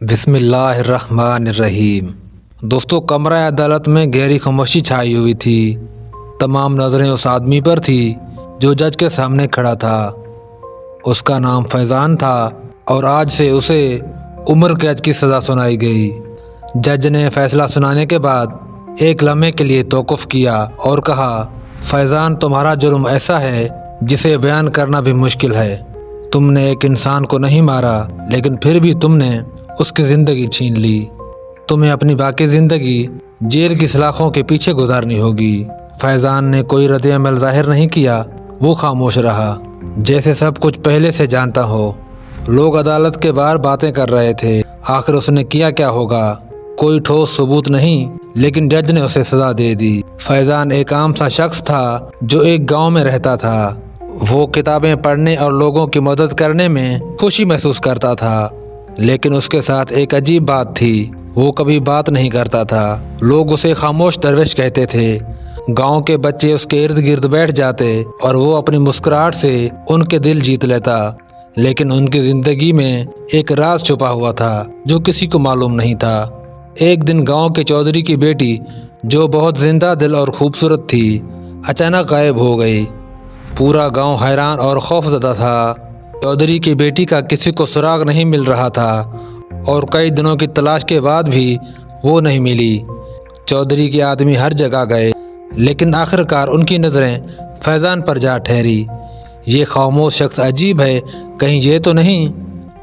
बिस्मिल्लाहिर्रहमानिर्रहीम। दोस्तों, कमरा अदालत में गहरी खामोशी छाई हुई थी। तमाम नज़रें उस आदमी पर थी जो जज के सामने खड़ा था। उसका नाम फैज़ान था और आज से उसे उम्र कैद की सज़ा सुनाई गई। जज ने फैसला सुनाने के बाद एक लम्हे के लिए तौक़ुफ़ किया और कहा, फैज़ान, तुम्हारा जुर्म ऐसा है जिसे बयान करना भी मुश्किल है। तुमने एक इंसान को नहीं मारा, लेकिन फिर भी तुमने उसकी ज़िंदगी छीन ली। तुम्हें अपनी बाकी ज़िंदगी जेल की सलाखों के पीछे गुजारनी होगी। फैज़ान ने कोई रद्द-ए-अमल ज़ाहिर नहीं किया। वो खामोश रहा, जैसे सब कुछ पहले से जानता हो। लोग अदालत के बाहर बातें कर रहे थे, आखिर उसने किया क्या होगा। कोई ठोस सबूत नहीं, लेकिन जज ने उसे सज़ा दे दी। फैज़ान एक आम सा शख्स था जो एक गांव में रहता था। वो किताबें पढ़ने और लोगों की मदद करने में खुशी महसूस करता था, लेकिन उसके साथ एक अजीब बात थी, वो कभी बात नहीं करता था। लोग उसे खामोश दरवेश कहते थे। गांव के बच्चे उसके इर्द गिर्द बैठ जाते और वो अपनी मुस्कुराहट से उनके दिल जीत लेता, लेकिन उनकी ज़िंदगी में एक राज छुपा हुआ था जो किसी को मालूम नहीं था। एक दिन गांव के चौधरी की बेटी, जो बहुत जिंदा दिल और खूबसूरत थी, अचानक गायब हो गई। पूरा गांव हैरान और खौफज़दा था। चौधरी की बेटी का किसी को सुराग नहीं मिल रहा था और कई दिनों की तलाश के बाद भी वो नहीं मिली। चौधरी के आदमी हर जगह गए, लेकिन आखिरकार उनकी नज़रें फैज़ान पर जा ठहरी। ये खामोश शख्स अजीब है, कहीं ये तो नहीं।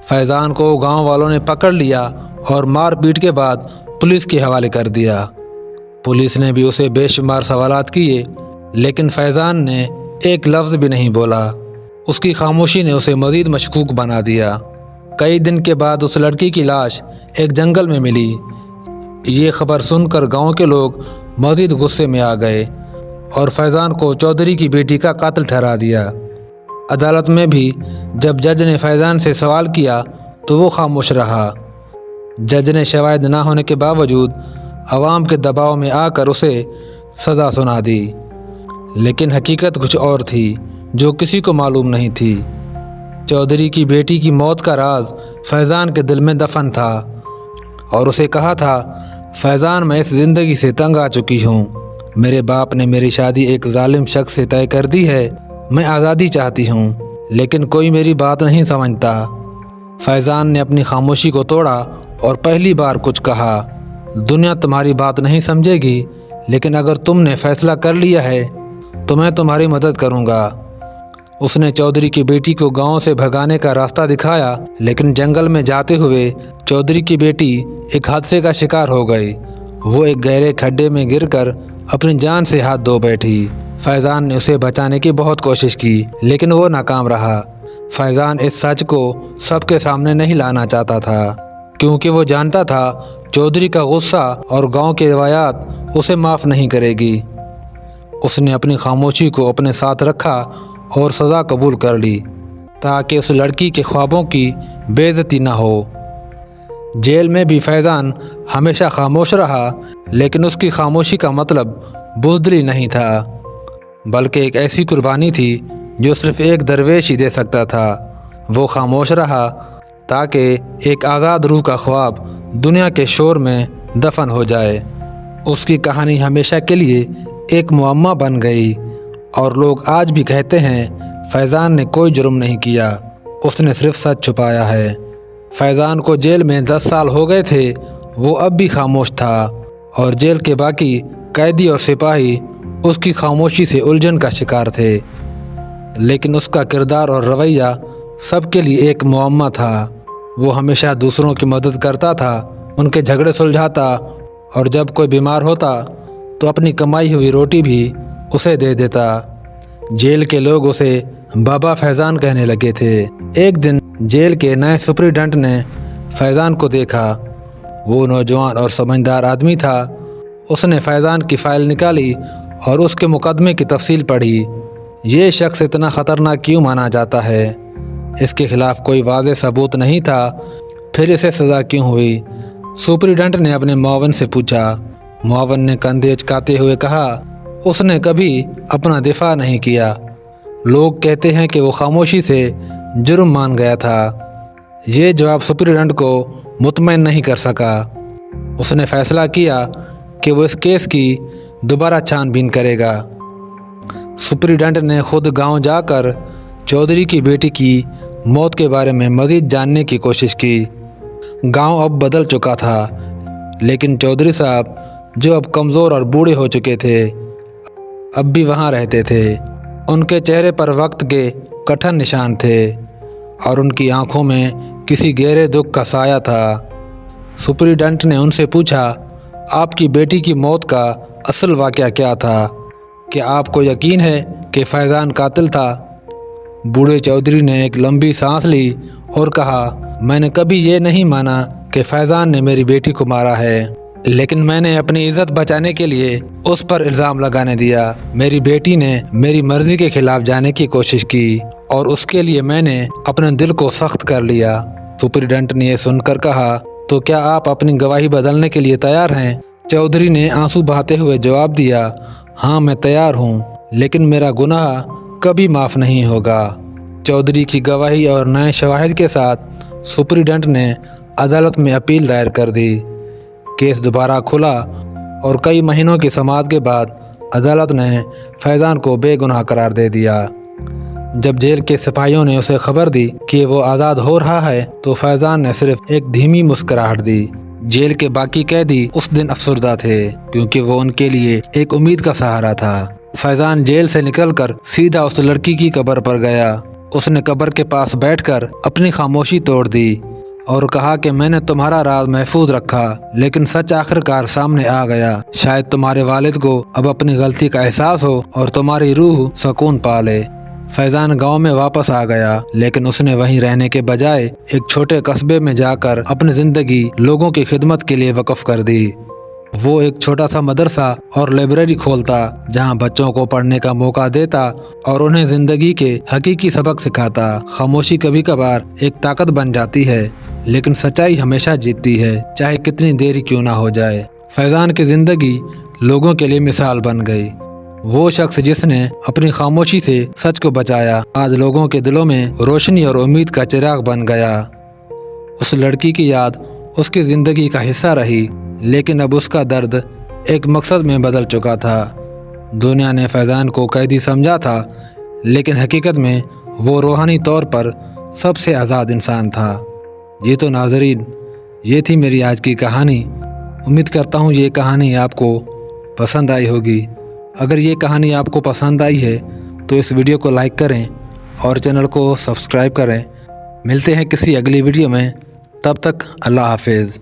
फैज़ान को गांव वालों ने पकड़ लिया और मार पीट के बाद पुलिस के हवाले कर दिया। पुलिस ने भी उसे बेशुमार सवालात किए, लेकिन फैज़ान ने एक लफ्ज़ भी नहीं बोला। उसकी खामोशी ने उसे मज़ीद मशकूक बना दिया। कई दिन के बाद उस लड़की की लाश एक जंगल में मिली। ये खबर सुनकर गांव के लोग मज़ीद गुस्से में आ गए और फैज़ान को चौधरी की बेटी का कातिल ठहरा दिया। अदालत में भी जब जज ने फैज़ान से सवाल किया तो वो खामोश रहा। जज ने शवाहिद ना होने के बावजूद अवाम के दबाव में आकर उसे सज़ा सुना दी, लेकिन हकीकत कुछ और थी जो किसी को मालूम नहीं थी। चौधरी की बेटी की मौत का राज फैज़ान के दिल में दफन था और उसे कहा था, फैज़ान, मैं इस ज़िंदगी से तंग आ चुकी हूँ। मेरे बाप ने मेरी शादी एक जालिम शख्स से तय कर दी है। मैं आज़ादी चाहती हूँ, लेकिन कोई मेरी बात नहीं समझता। फैज़ान ने अपनी खामोशी को तोड़ा और पहली बार कुछ कहा, दुनिया तुम्हारी बात नहीं समझेगी, लेकिन अगर तुमने फ़ैसला कर लिया है तो मैं तुम्हारी मदद करूँगा। उसने चौधरी की बेटी को गांव से भगाने का रास्ता दिखाया, लेकिन जंगल में जाते हुए चौधरी की बेटी एक हादसे का शिकार हो गई। वो एक गहरे खड्डे में गिरकर अपनी जान से हाथ धो बैठी। फैज़ान ने उसे बचाने की बहुत कोशिश की, लेकिन वो नाकाम रहा। फैज़ान इस सच को सबके सामने नहीं लाना चाहता था, क्योंकि वो जानता था चौधरी का गुस्सा और गाँव की रवायात उसे माफ़ नहीं करेगी। उसने अपनी खामोशी को अपने साथ रखा और सज़ा कबूल कर ली, ताकि उस लड़की के ख्वाबों की बेइज्जती न हो। जेल में भी फैज़ान हमेशा खामोश रहा, लेकिन उसकी खामोशी का मतलब बुज़दिली नहीं था, बल्कि एक ऐसी कुर्बानी थी जो सिर्फ़ एक दरवेश ही दे सकता था। वो खामोश रहा ताकि एक आज़ाद रूह का ख्वाब दुनिया के शोर में दफन हो जाए। उसकी कहानी हमेशा के लिए एक मुअम्मा बन गई और लोग आज भी कहते हैं, फैज़ान ने कोई जुर्म नहीं किया, उसने सिर्फ सच छुपाया है। फैज़ान को जेल में 10 साल हो गए थे। वो अब भी खामोश था और जेल के बाकी कैदी और सिपाही उसकी खामोशी से उलझन का शिकार थे, लेकिन उसका किरदार और रवैया सबके लिए एक मुअम्मा था। वो हमेशा दूसरों की मदद करता था, उनके झगड़े सुलझाता, और जब कोई बीमार होता तो अपनी कमाई हुई रोटी भी उसे दे देता। जेल के लोग उसे बाबा फैज़ान कहने लगे थे। एक दिन जेल के नए सुपरिटेंडेंट ने फैज़ान को देखा। वो नौजवान और समझदार आदमी था। उसने फैज़ान की फ़ाइल निकाली और उसके मुकदमे की तफसील पढ़ी। ये शख्स इतना ख़तरनाक क्यों माना जाता है? इसके ख़िलाफ़ कोई वाज़ेह सबूत नहीं था, फिर इसे सज़ा क्यों हुई? सुपरिटेंडेंट ने अपने मुआवन से पूछा। मुआवन ने कंधे उचकाते हुए कहा, उसने कभी अपना दिफा नहीं किया। लोग कहते हैं कि वो खामोशी से जुर्म मान गया था। ये जवाब सुपरिटेंडेंट को मुतमईन नहीं कर सका। उसने फैसला किया कि वो इस केस की दोबारा छानबीन करेगा। सुपरिटेंडेंट ने खुद गांव जाकर चौधरी की बेटी की मौत के बारे में मज़ीद जानने की कोशिश की। गांव अब बदल चुका था, लेकिन चौधरी साहब जो अब कमज़ोर और बूढ़े हो चुके थे, अब भी वहाँ रहते थे। उनके चेहरे पर वक्त के कठिन निशान थे और उनकी आंखों में किसी गहरे दुख का साया था। सुपरिटेंडेंट ने उनसे पूछा, आपकी बेटी की मौत का असल वाक़या क्या था? क्या आपको यकीन है कि फैज़ान कातिल था? बूढ़े चौधरी ने एक लंबी सांस ली और कहा, मैंने कभी ये नहीं माना कि फैज़ान ने मेरी बेटी को मारा है, लेकिन मैंने अपनी इज़्ज़त बचाने के लिए उस पर इल्ज़ाम लगाने दिया। मेरी बेटी ने मेरी मर्ज़ी के ख़िलाफ़ जाने की कोशिश की और उसके लिए मैंने अपने दिल को सख्त कर लिया। सुपरिटेंडेंट ने यह सुनकर कहा, तो क्या आप अपनी गवाही बदलने के लिए तैयार हैं? चौधरी ने आंसू बहाते हुए जवाब दिया, हाँ मैं तैयार हूँ, लेकिन मेरा गुनाह कभी माफ़ नहीं होगा। चौधरी की गवाही और नए शवाहिद के साथ सुपरिटेंडेंट ने अदालत में अपील दायर कर दी। केस दोबारा खुला और कई महीनों की समाअत के बाद अदालत ने फैज़ान को बेगुनाह करार दे दिया। जब जेल के सिपाहियों ने उसे खबर दी कि वो आज़ाद हो रहा है, तो फैज़ान ने सिर्फ एक धीमी मुस्कुराहट दी। जेल के बाकी कैदी उस दिन अफसरदा थे, क्योंकि वो उनके लिए एक उम्मीद का सहारा था। फैज़ान जेल से निकलकर सीधा उस लड़की की कब्र पर गया। उसने कब्र के पास बैठकर अपनी खामोशी तोड़ दी और कहा कि मैंने तुम्हारा राज महफूज रखा, लेकिन सच आखिरकार सामने आ गया। शायद तुम्हारे वालिद को अब अपनी गलती का एहसास हो और तुम्हारी रूह सुकून पा ले। फैज़ान गांव में वापस आ गया, लेकिन उसने वहीं रहने के बजाय एक छोटे कस्बे में जाकर अपनी ज़िंदगी लोगों की खिदमत के लिए वक़्फ़ कर दी। वो एक छोटा सा मदरसा और लाइब्रेरी खोलता, जहां बच्चों को पढ़ने का मौका देता और उन्हें ज़िंदगी के हकीकी सबक सिखाता। खामोशी कभी कभार एक ताकत बन जाती है, लेकिन सच्चाई हमेशा जीतती है, चाहे कितनी देरी क्यों ना हो जाए। फैज़ान की ज़िंदगी लोगों के लिए मिसाल बन गई। वो शख्स जिसने अपनी खामोशी से सच को बचाया, आज लोगों के दिलों में रोशनी और उम्मीद का चिराग बन गया। उस लड़की की याद उसकी ज़िंदगी का हिस्सा रही, लेकिन अब उसका दर्द एक मकसद में बदल चुका था। दुनिया ने फैज़ान को कैदी समझा था, लेकिन हकीकत में वो रूहानी तौर पर सबसे आज़ाद इंसान था। ये तो नाज़रीन, ये थी मेरी आज की कहानी। उम्मीद करता हूँ ये कहानी आपको पसंद आई होगी। अगर ये कहानी आपको पसंद आई है तो इस वीडियो को लाइक करें और चैनल को सब्सक्राइब करें। मिलते हैं किसी अगली वीडियो में, तब तक अल्लाह हाफिज़।